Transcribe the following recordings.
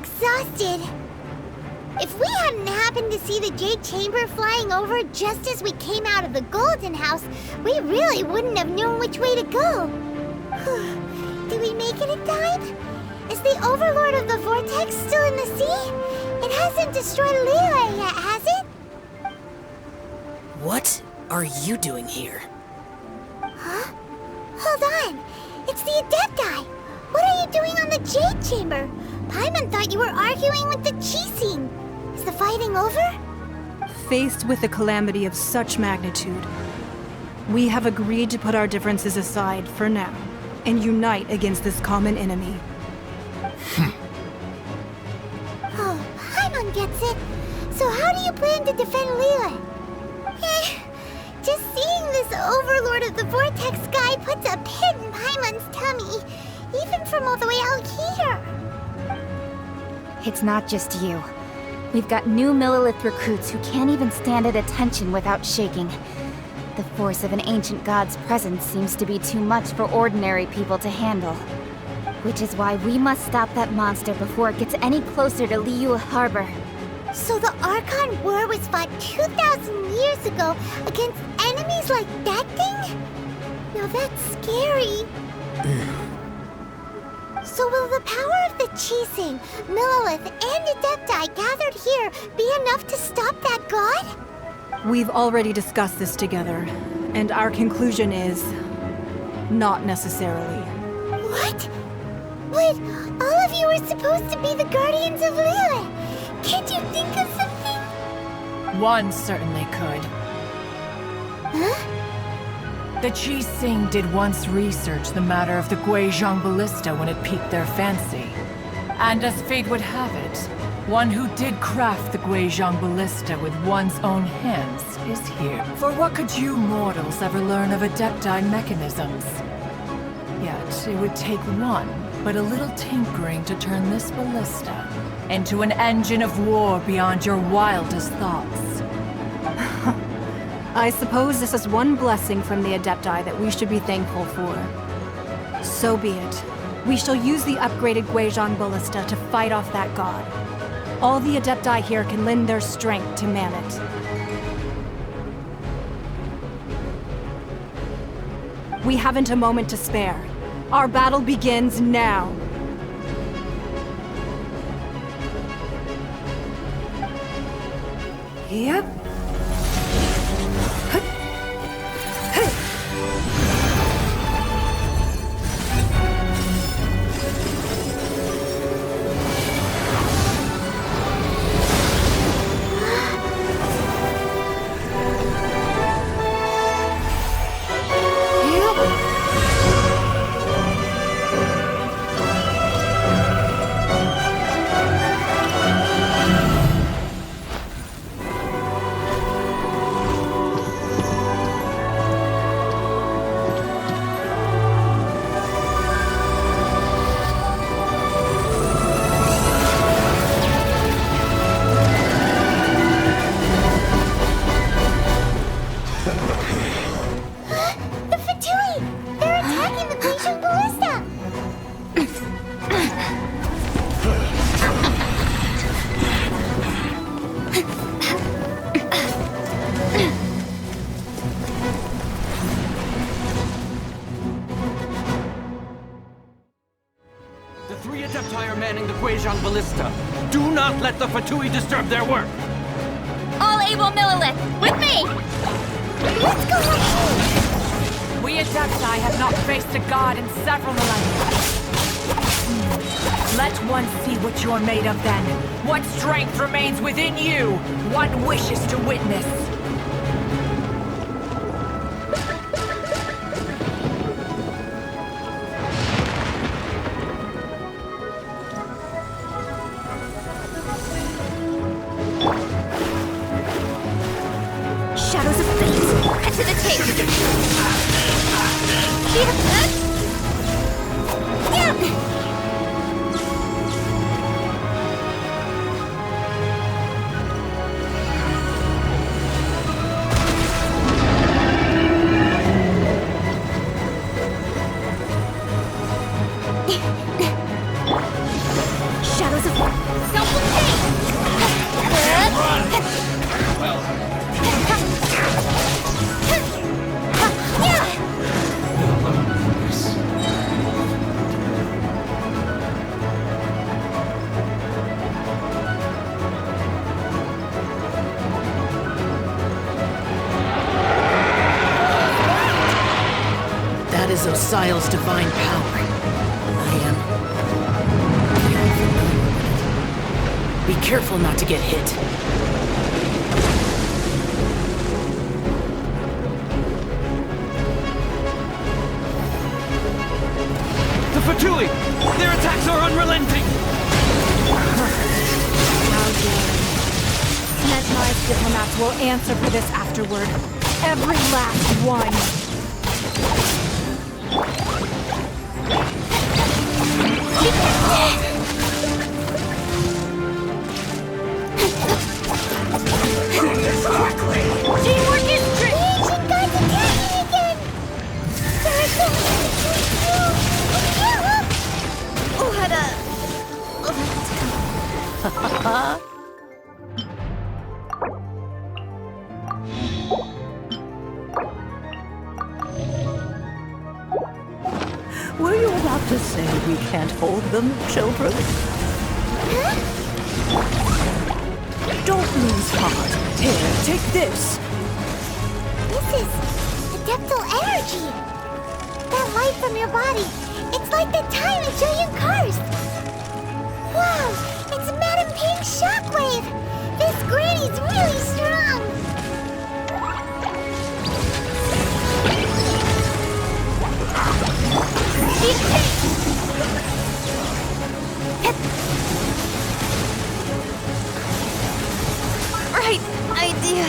exhausted. If we hadn't happened to see the Jade Chamber flying over just as we came out of the Golden House, we really wouldn't have known which way to go. Did we make it in time? Is the Overlord of the Vortex still in the sea? It hasn't destroyed Liyue yet, has it? What are you doing here? Huh? Hold on. It's the Adepti. What are you doing on the Jade Chamber? Paimon thought you were arguing with the Chising. Is the fighting over? Faced with a calamity of such magnitude, we have agreed to put our differences aside for now and unite against this common enemy. Oh, Paimon gets it. So how do you plan to defend Liyue? Just seeing this Overlord of the Vortex guy puts a pit in Paimon's tummy, even from all the way out here. It's not just you. We've got new Millelith recruits who can't even stand at attention without shaking. The force of an ancient god's presence seems to be too much for ordinary people to handle. Which is why we must stop that monster before it gets any closer to Liyue Harbor. So the Archon War was fought 2,000 years ago against enemies like that thing? Now that's scary. So will the power of the Chising, Millelith, and Adepti gathered here be enough to stop that god? We've already discussed this together, and our conclusion is not necessarily. What? But all of you are supposed to be the guardians of Liyue. Can't you think of something? One certainly could. Huh? The Chising did once research the matter of the Guizhong Ballista when it piqued their fancy. And as fate would have it, one who did craft the Guizhong Ballista with one's own hands is here. For what could you mortals ever learn of Adepti mechanisms? Yet, it would take one, but a little tinkering to turn this ballista into an engine of war beyond your wildest thoughts. I suppose this is one blessing from the Adepti that we should be thankful for. So be it. We shall use the upgraded Guizhong Ballista to fight off that god. All the Adepti here can lend their strength to man it. We haven't a moment to spare. Our battle begins now. Yep. The three Adepti are manning the Guizhong Ballista. Do not let the Fatui disturb their work! All able Millelith, with me! Let's go ahead! We Adepti have not faced a god in several millennia. Let one see what you're made of then. What strength remains within you. One wishes to witness. Shadows of fate, cut to the chase! Shadows force of That is Osial's divine power. I am... Be careful not to get hit. The Fatui! Their attacks are unrelenting! How dare you. Metnized diplomats will answer for this afterward. Every last one. Teamwork is great! Ancient God's attacking again! There are so many things to do! What Were you about to say we can't hold them, children? Don't lose heart. Here, take this. This is adeptal energy! That light from your body, it's like the time in Julian Karst! Wow, it's Madame Ping's shockwave! This granny's really strong! Right idea.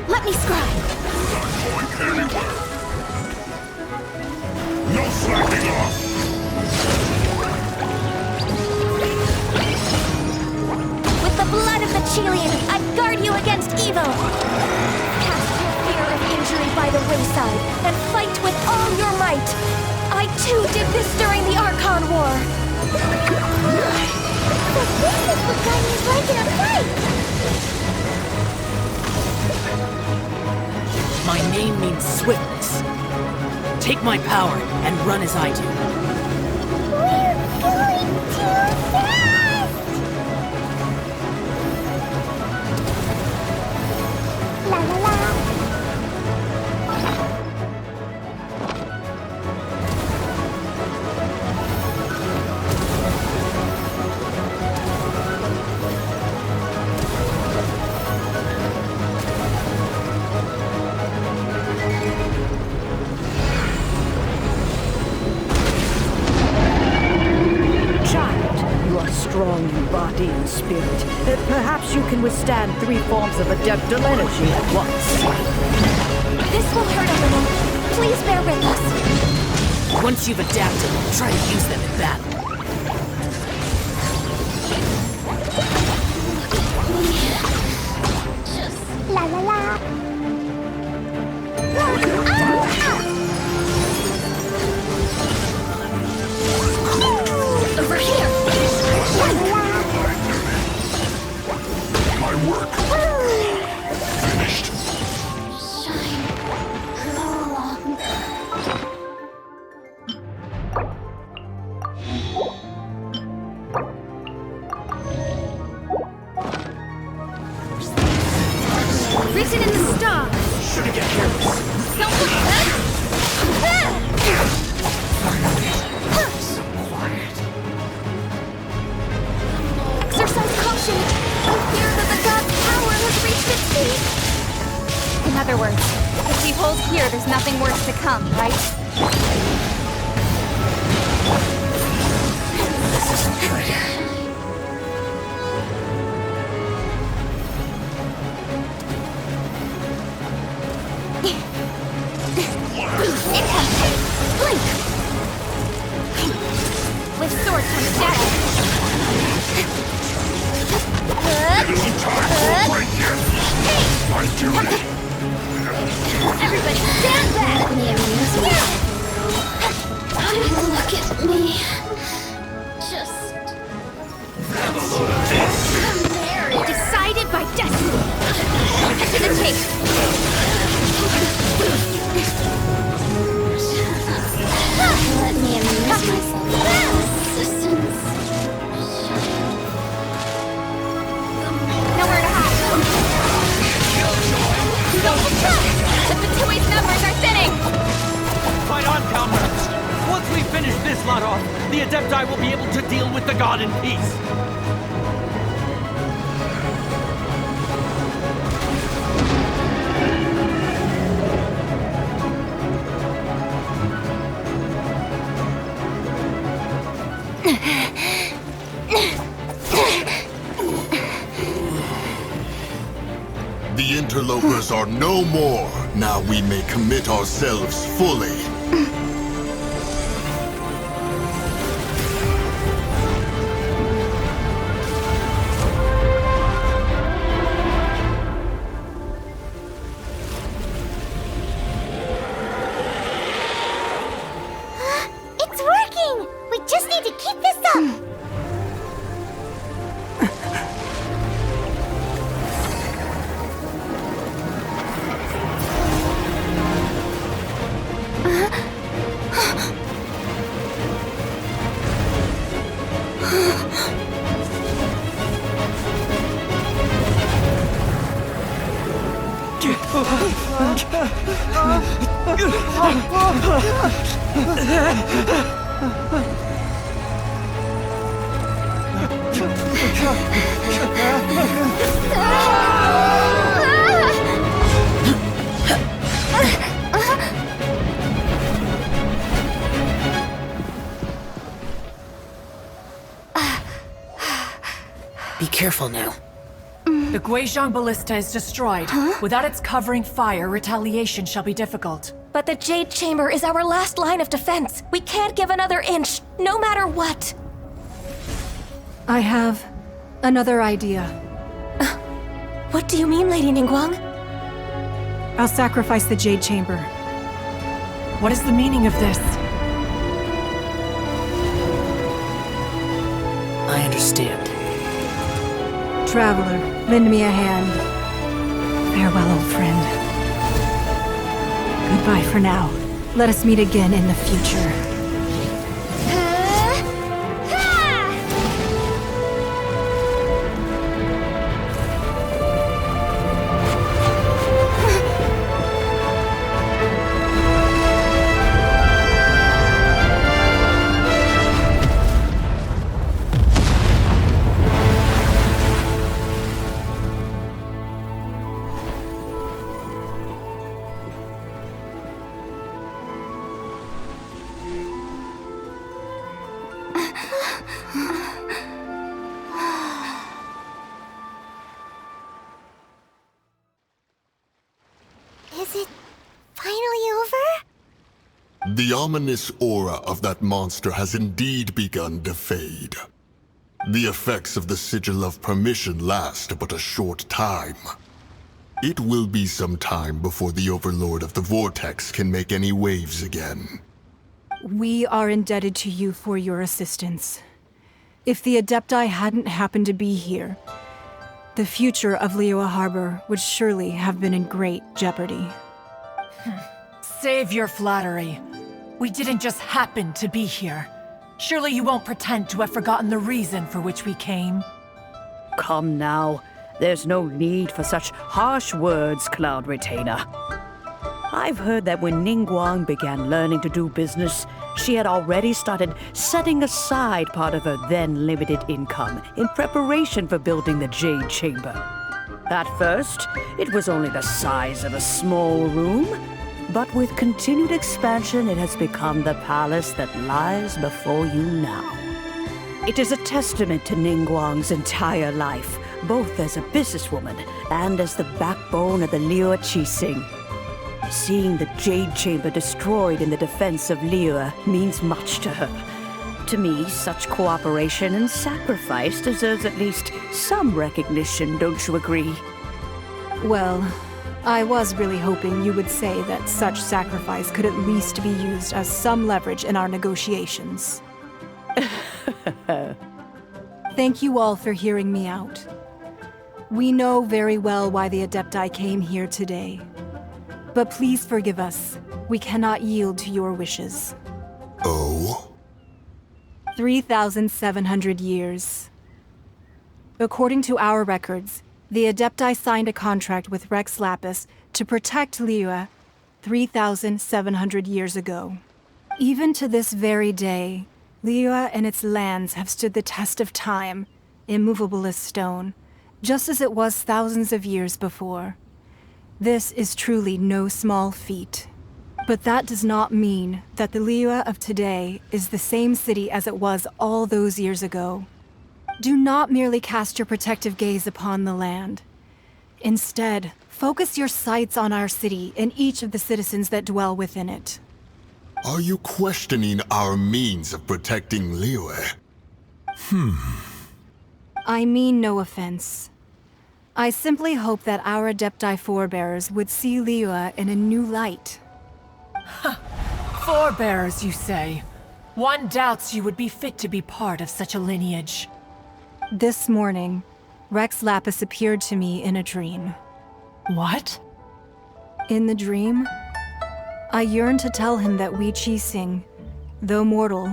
Let me scribe! No slacking off! With the blood of the Chelian, I guard you against evil! Cast your fear of injury by the wayside, and fight with all your might! I too did this during the Archon War! So this is what Guardians like in a fight! My name means swiftness. Take my power and run as I do. We're going too fast! La la la! Strong in body and spirit. Perhaps you can withstand 3 forms of adeptal energy at once. This will hurt a little. Please bear with us. Once you've adapted, try to use them in battle. La la la! Over here! La la la! My work finished. Shine along. Written in the stars. Shouldn't get careless. Exercise caution. I fear that the god's power has reached its peak. In other words, if we hold here, there's nothing worse to come, right? Blink! With sword comes shadow. finish this lot off, the Adepti will be able to deal with the god in peace. The interlopers are no more. Now we may commit ourselves fully. It's working! We just need to keep this up! Be careful now. The Guizhong Ballista is destroyed. Without its covering fire, retaliation shall be difficult. But the Jade Chamber is our last line of defense. We can't give another inch, no matter what. I have another idea. What do you mean, Lady Ningguang? I'll sacrifice the Jade Chamber. What is the meaning of this? I understand. Traveler, lend me a hand. Farewell, old friend. Goodbye for now. Let us meet again in the future. Is it finally over? The ominous aura of that monster has indeed begun to fade. The effects of the Sigil of Permission last but a short time. It will be some time before the Overlord of the Vortex can make any waves again. We are indebted to you for your assistance. If the Adepti hadn't happened to be here, the future of Liyue Harbor would surely have been in great jeopardy. Save your flattery. We didn't just happen to be here. Surely you won't pretend to have forgotten the reason for which we came. Come now. There's no need for such harsh words, Cloud Retainer. I've heard that when Ningguang began learning to do business, she had already started setting aside part of her then limited income in preparation for building the Jade Chamber. At first, it was only the size of a small room, but with continued expansion, it has become the palace that lies before you now. It is a testament to Ningguang's entire life, both as a businesswoman and as the backbone of the Liyue Qixing. Seeing the Jade Chamber destroyed in the defense of Liyue means much to her. To me, such cooperation and sacrifice deserves at least some recognition, don't you agree? Well, I was really hoping you would say that such sacrifice could at least be used as some leverage in our negotiations. Thank you all for hearing me out. We know very well why the Adepti came here today. But please forgive us. We cannot yield to your wishes. Oh? 3,700 years. According to our records, the Adepti signed a contract with Rex Lapis to protect Liyue 3,700 years ago. Even to this very day, Liyue and its lands have stood the test of time, immovable as stone, just as it was thousands of years before. This is truly no small feat. But that does not mean that the Liyue of today is the same city as it was all those years ago. Do not merely cast your protective gaze upon the land. Instead, focus your sights on our city and each of the citizens that dwell within it. Are you questioning our means of protecting Liyue? I mean no offense. I simply hope that our Adepti forebears would see Liyue in a new light. Forebearers, you say? One doubts you would be fit to be part of such a lineage. This morning, Rex Lapis appeared to me in a dream. What? In the dream, I yearned to tell him that we Qixing, though mortal,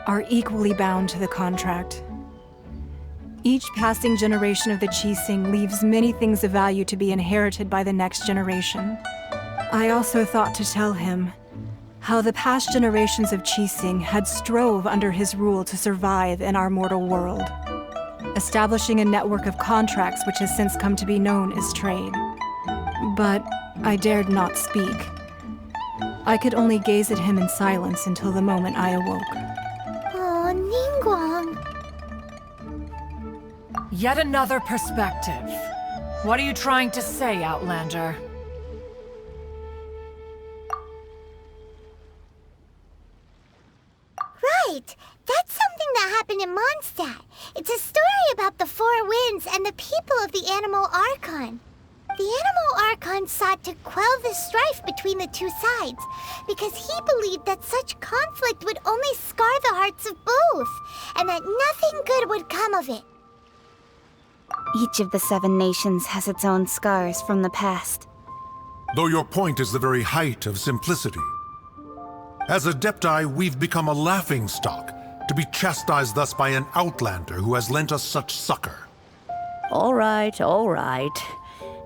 are equally bound to the contract. Each passing generation of the Qixing leaves many things of value to be inherited by the next generation. I also thought to tell him how the past generations of Qixing had strove under his rule to survive in our mortal world, establishing a network of contracts which has since come to be known as trade. But I dared not speak. I could only gaze at him in silence until the moment I awoke. Oh, Ningguang. Yet another perspective. What are you trying to say, Outlander? Right! That's something that happened in Mondstadt. It's a story about the Four Winds and the people of the Animal Archon. The Animal Archon sought to quell the strife between the two sides, because he believed that such conflict would only scar the hearts of both, and that nothing good would come of it. Each of the 7 nations has its own scars from the past. Though your point is the very height of simplicity. As Adepti, we've become a laughingstock, to be chastised thus by an outlander who has lent us such succor. All right, all right.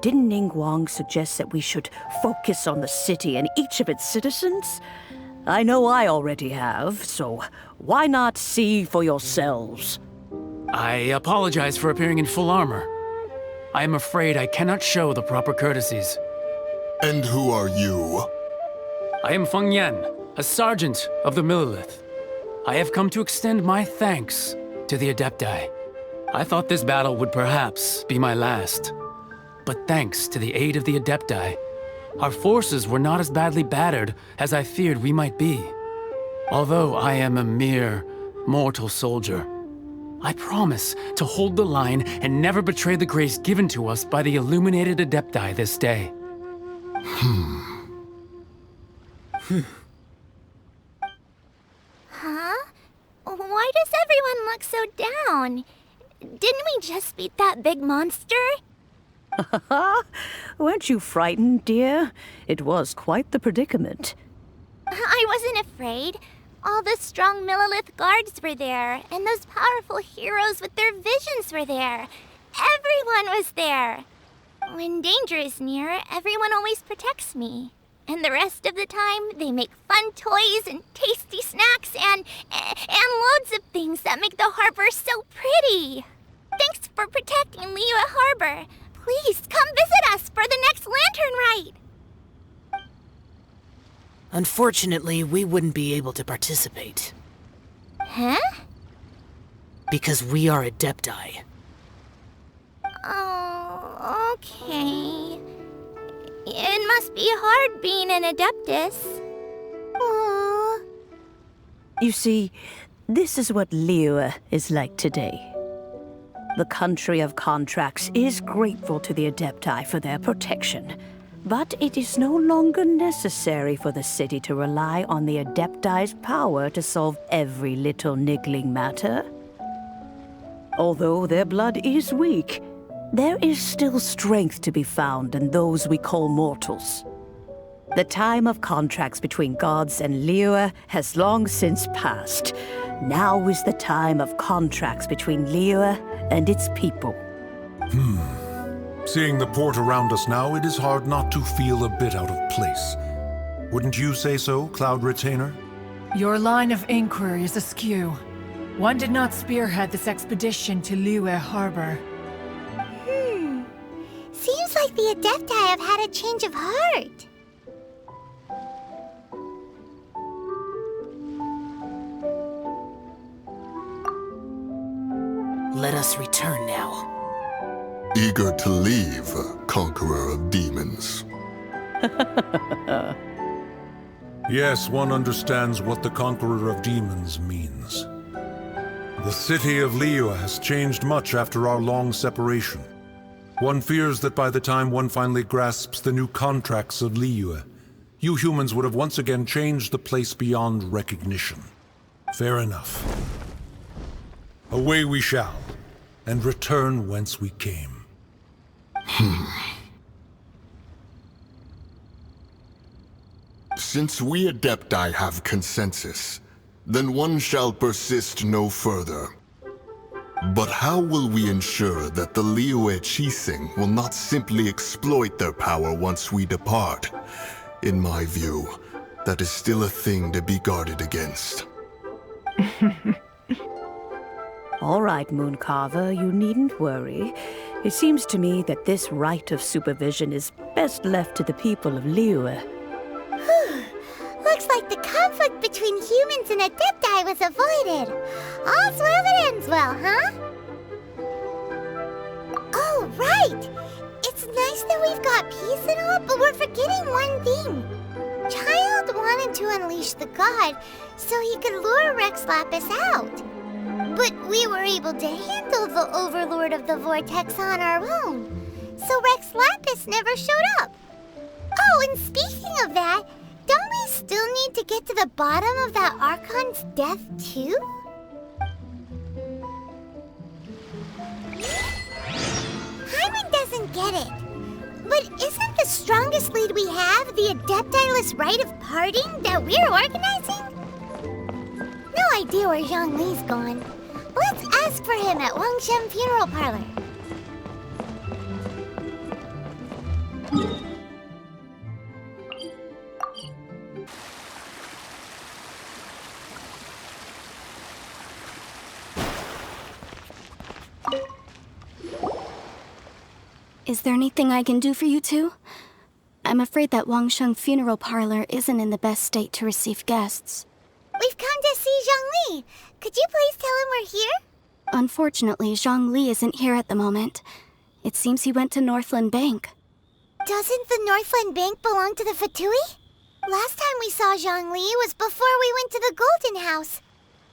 Didn't Ningguang suggest that we should focus on the city and each of its citizens? I know I already have, so why not see for yourselves? I apologize for appearing in full armor. I am afraid I cannot show the proper courtesies. And who are you? I am Feng Yan, a sergeant of the Millilith. I have come to extend my thanks to the Adepti. I thought this battle would perhaps be my last. But thanks to the aid of the Adepti, our forces were not as badly battered as I feared we might be. Although I am a mere mortal soldier, I promise to hold the line and never betray the grace given to us by the illuminated Adepti this day. Huh? Why does everyone look so down? Didn't we just beat that big monster? Weren't you frightened, dear? It was quite the predicament. I wasn't afraid. All the strong Millilith guards were there, and those powerful heroes with their visions were there. Everyone was there. When danger is near, everyone always protects me. And the rest of the time, they make fun toys and tasty snacks and loads of things that make the harbor so pretty. Thanks for protecting Liyue Harbor. Please come visit us for the next lantern rite. Unfortunately, we wouldn't be able to participate. Huh? Because we are Adepti. Oh, okay. It must be hard being an Adeptus. Aww. You see, this is what Liyue is like today. The country of contracts is grateful to the Adepti for their protection, but it is no longer necessary for the city to rely on the Adepti's power to solve every little niggling matter. Although their blood is weak, there is still strength to be found in those we call mortals. The time of contracts between gods and Liyue has long since passed. Now is the time of contracts between Liyue and its people. Seeing the port around us now, it is hard not to feel a bit out of place. Wouldn't you say so, Cloud Retainer? Your line of inquiry is askew. One did not spearhead this expedition to Liyue Harbor. Seems like the Adepti have had a change of heart. Let us return now. Eager to leave, conqueror of demons. Yes, one understands what the Conqueror of Demons means. The city of Liyue has changed much after our long separation. One fears that by the time one finally grasps the new contracts of Liyue, you humans would have once again changed the place beyond recognition. Fair enough. Away we shall, and return whence we came. Since we Adepti have consensus, then one shall persist no further. But how will we ensure that the Liyue Qixing will not simply exploit their power once we depart? In my view, that is still a thing to be guarded against. All right, Mooncarver, you needn't worry. It seems to me that this right of supervision is best left to the people of Liyue. Looks like the conflict between humans and Adepti was avoided. All's well that ends well, huh? Oh, right! It's nice that we've got peace and all, but we're forgetting one thing. Child wanted to unleash the god so he could lure Rex Lapis out. But we were able to handle the Overlord of the Vortex on our own, so Rex Lapis never showed up. Oh, and speaking of that, don't we still need to get to the bottom of that Archon's death, too? Hyman doesn't get it. But isn't the strongest lead we have the Adepti-less rite of parting that we're organizing? No idea where Zhongli's gone. Let's ask for him at Wangshen Funeral Parlor. Is there anything I can do for you two? I'm afraid that Wangsheng Funeral Parlor isn't in the best state to receive guests. We've come to see Zhongli. Could you please tell him we're here? Unfortunately, Zhongli isn't here at the moment. It seems he went to Northland Bank. Doesn't the Northland Bank belong to the Fatui? Last time we saw Zhongli was before we went to the Golden House.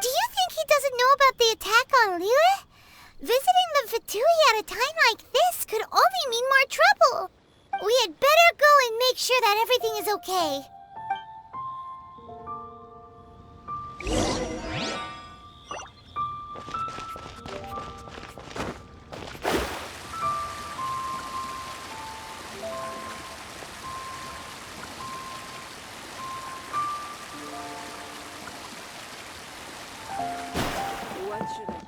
Do you think he doesn't know about the attack on Liyue? Visiting the Fatui at a time like this could only mean more trouble. We had better go and make sure that everything is okay. What should I